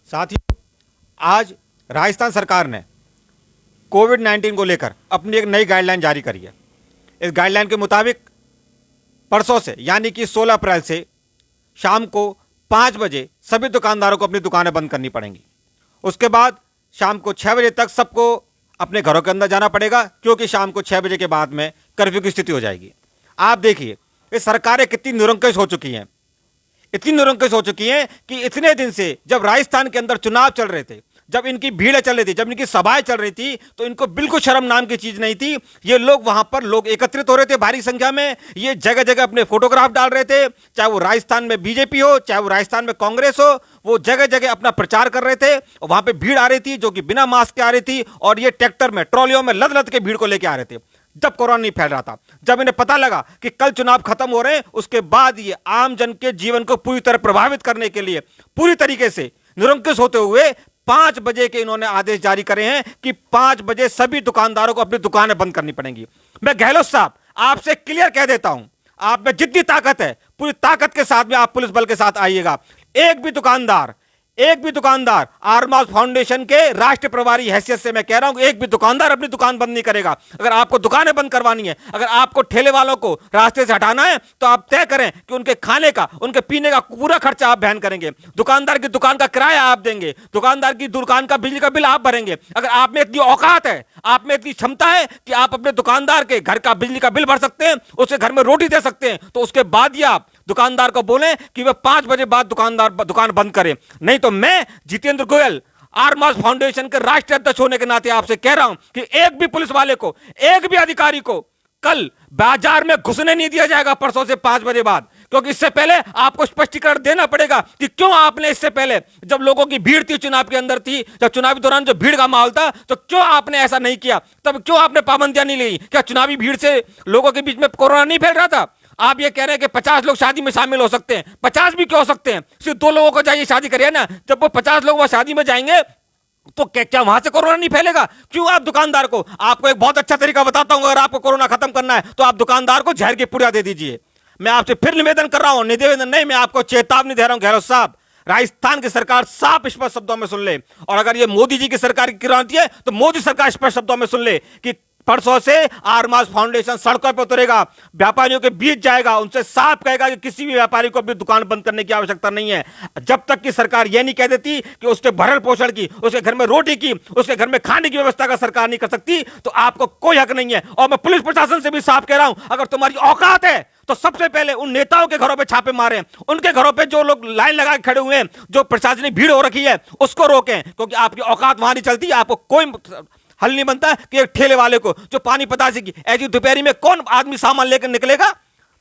साथियों, आज राजस्थान सरकार ने कोविड-19 को लेकर अपनी एक नई गाइडलाइन जारी करी है। इस गाइडलाइन के मुताबिक परसों से यानी कि 16 अप्रैल से शाम को 5 बजे सभी दुकानदारों को अपनी दुकानें बंद करनी पड़ेंगी। उसके बाद शाम को 6 बजे तक सबको अपने घरों के अंदर जाना पड़ेगा, क्योंकि शाम को 6 बजे के बाद में कर्फ्यू की स्थिति हो जाएगी। आप देखिए, ये सरकारें कितनी निरंकुश हो चुकी हैं, इतनी निरंकुश हो चुकी हैं कि इतने दिन से जब राजस्थान के अंदर चुनाव चल रहे थे, जब इनकी भीड़ चल रही थी, जब इनकी सभाएं चल रही थी, तो इनको बिल्कुल शर्म नाम की चीज नहीं थी। ये लोग वहां पर लोग एकत्रित हो रहे थे भारी संख्या में, ये जगह जगह अपने फोटोग्राफ डाल रहे थे, चाहे वो राजस्थान में बीजेपी हो, चाहे वो राजस्थान में कांग्रेस हो, वो जगह जगह अपना प्रचार कर रहे थे। और वहां पे भीड़ आ रही थी जो कि बिना मास्क के आ रही थी, और ये ट्रैक्टर में, ट्रॉलियों में लद लद के भीड़ को लेकर आ रहे थे। जब कोरोना नहीं फैल रहा था, जब इन्हें पता लगा कि कल चुनाव खत्म हो रहे हैं, उसके बाद ये आम जन के जीवन को पूरी तरह प्रभावित करने के लिए पूरी तरीके से निरंकुश होते हुए 5 बजे के इन्होंने आदेश जारी करे हैं कि 5 बजे सभी दुकानदारों को अपनी दुकानें बंद करनी पड़ेंगी। मैं गहलोत साहब आपसे क्लियर कह देता हूं, आप में जितनी ताकत है, पूरी ताकत के साथ में आप पुलिस बल के साथ आइएगा। एक भी दुकानदार आरमास फाउंडेशन के राष्ट्रीय प्रभारी हैसियत से मैं कह रहा हूं, एक भी दुकानदार अपनी दुकान बंद नहीं करेगा। अगर आपको दुकानें बंद करवानी है, अगर आपको ठेले वालों को रास्ते से हटाना है, तो आप तय करें कि उनके खाने का, उनके पीने का पूरा खर्चा आप वहन करेंगे। दुकानदार की दुकान का किराया आप देंगे, दुकानदार की दुकान का बिजली का बिल आप भरेंगे। अगर आप में इतनी औकात है, आप में इतनी क्षमता है कि आप अपने दुकानदार के घर का बिजली का बिल भर सकते हैं, उसके घर में रोटी दे सकते हैं, तो उसके बाद ही आप दुकानदार को बोलें कि वह 5 बजे बाद दुकान बंद करे। नहीं तो मैं जितेंद्र गोयल आरमास फाउंडेशन के राष्ट्रीय अध्यक्ष होने के नाते आपसे कह रहा हूं कि एक भी पुलिस वाले को, एक भी अधिकारी को कल बाजार में घुसने नहीं दिया जाएगा परसों से 5 बजे बाद। क्योंकि इससे पहले आपको स्पष्टीकरण देना पड़ेगा कि क्यों आपने इससे पहले, जब लोगों की भीड़ थी, चुनाव के अंदर थी, जब चुनावी दौरान जो भीड़ का माहौल था, तो क्यों आपने ऐसा नहीं किया? तब क्यों आपने पाबंदियां नहीं ली? क्या चुनावी भीड़ से लोगों के बीच में कोरोना नहीं फैल रहा था? आप ये कह रहे हैं कि 50 लोग शादी में शामिल हो सकते हैं, 50 भी क्यों हो सकते हैं? सिर्फ 2 लोगों को चाहिए शादी करिए ना। जब वो 50 लोग वहां शादी में जाएंगे तो क्या वहां से कोरोना नहीं फैलेगा? क्यों आप दुकानदार को, आपको एक बहुत अच्छा तरीका बताता हूं, अगर आपको कोरोना खत्म करना है तो आप दुकानदार को जहर की पुड़िया दे दीजिए। मैं आपसे फिर निवेदन कर रहा हूं, निवेदन नहीं, मैं आपको चेतावनी दे रहा हूं गहलोत साहब, राजस्थान की सरकार साफ स्पष्ट शब्दों में सुन ले। और अगर ये मोदी जी की सरकार की क्रांति है तो मोदी सरकार स्पष्ट शब्दों में सुन ले कि परसों से आरमास फाउंडेशन सड़कों पर उतरेगा, व्यापारियों के बीच जाएगा, उनसे साफ कहेगा कि किसी भी व्यापारी को अपनी दुकान बंद करने की आवश्यकता नहीं है, जब तक कि सरकार यह नहीं कह देती कि उसके भरण पोषण की, उसके घर में रोटी की, उसके घर में खाने की व्यवस्था का सरकार नहीं कर सकती, तो आपको कोई हक नहीं है। और मैं पुलिस प्रशासन से भी साफ कह रहा हूं, अगर तुम्हारी औकात है तो सबसे पहले उन नेताओं के घरों पे छापे मारें, उनके घरों पे जो लोग लाइन लगा के खड़े हुए हैं, जो प्रशासनिक भीड़ हो रखी है, उसको रोकें, क्योंकि आपकी औकात वहां नहीं चलती। आपको कोई हल नहीं बनता कि एक ठेले वाले को जो पानी पतासे की ऐसी दोपहरी में कौन आदमी सामान लेकर निकलेगा?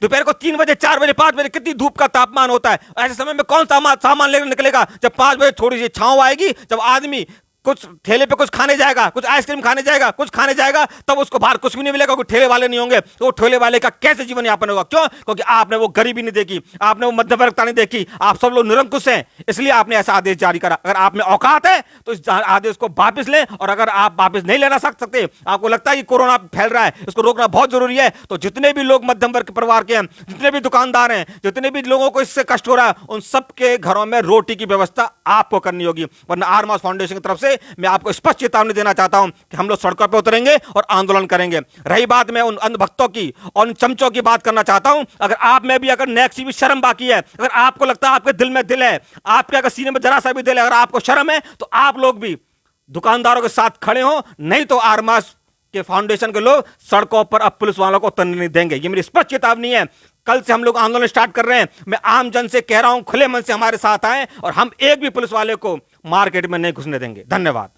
दोपहर को 3 बजे, 4 बजे, 5 बजे कितनी धूप का तापमान होता है, ऐसे समय में कौन सामान लेकर निकलेगा? जब 5 बजे थोड़ी सी छांव आएगी, जब आदमी कुछ ठेले पे कुछ खाने जाएगा, कुछ आइसक्रीम खाने जाएगा, कुछ खाने जाएगा, तब उसको बाहर कुछ भी नहीं मिलेगा, क्योंकि ठेले वाले नहीं होंगे। तो वो ठेले वाले का कैसे जीवन यापन होगा? क्यों? क्योंकि आपने वो गरीबी नहीं देखी, आपने वो मध्यवर्गता नहीं देखी, आप सब लोग निरंकुश हैं, इसलिए आपने ऐसा आदेश जारी करा। अगर आप में औकात है तो इस आदेश को वापस लें, और अगर आप वापस नहीं लेना सकते, आपको लगता है कि कोरोना फैल रहा है, इसको रोकना बहुत जरूरी है, तो जितने भी लोग मध्यम वर्ग परिवार के हैं, जितने भी दुकानदार हैं, जितने भी लोगों को इससे कष्ट हो रहा है, उन सबके घरों में रोटी की व्यवस्था आपको करनी होगी। वरना आरमास फाउंडेशन की तरफ से मैं आपको स्पष्ट चेतावनी देना चाहता हूं कि हम लोग सड़कों पर उतरेंगे और आंदोलन करेंगे। रही बात, मैं उन अंधभक्तों की और उन चमचों की बात करना चाहता हूं, अगर आप में भी अगर नेक सी भी शर्म बाकी है, अगर आपको लगता है आपके दिल में दिल है, आपके अगर सीने में जरा सा भी दिल है, अगर आपको शर्म है, तो आप लोग भी दुकानदारों के साथ खड़े हो, नहीं तो आरमास के फाउंडेशन के लोग सड़कों पर अब पुलिस वालों को उतरने नहीं देंगे। ये मेरी स्पष्ट चेतावनी है। कल से हम लोग आंदोलन स्टार्ट कर रहे हैं। मैं आम जन से कह रहा हूं, खुले मन से हमारे साथ आए और हम एक भी पुलिस वाले को मार्केट में नहीं घुसने देंगे। धन्यवाद।